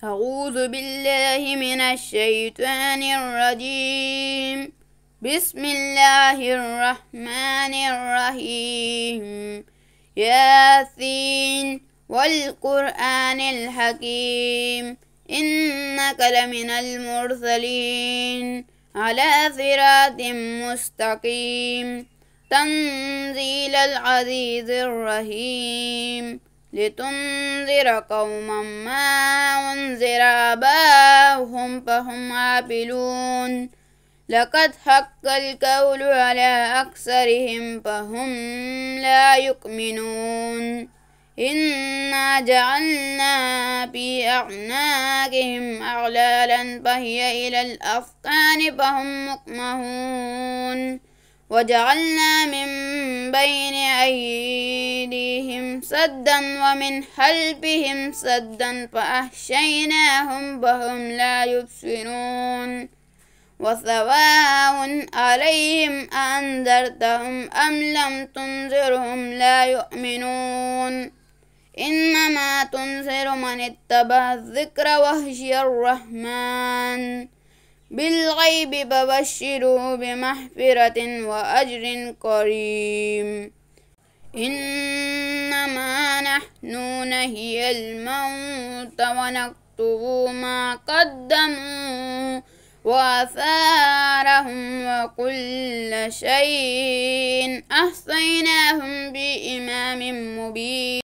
أعوذ بالله من الشيطان الرجيم. بسم الله الرحمن الرحيم. ياسين والقرآن الحكيم إنك لمن المرسلين على صراط مستقيم تنزيل العزيز الرحيم لتنذر قوما ما أنذر آباؤهم فهم غافلون لقد حق القول على أكثرهم فهم لا يؤمنون إنا جعلنا في أعناقهم أغلالا فهي إلى الأذقان فهم مقمحون وجعلنا من بين أيديهم سدا ومن خلفهم سدا فأغشيناهم فهم لا يبصرون وسواء عليهم أنذرتهم أم لم تنذرهم لا يؤمنون إنما تنذر من اتبع الذكر وخشي الرحمن بالغيب فبشره بمغفرة وأجر كريم. إنما نحن نحيي الموت ونكتب ما قدموا وآثارهم وكل شيء أحصيناهم بإمام مبين.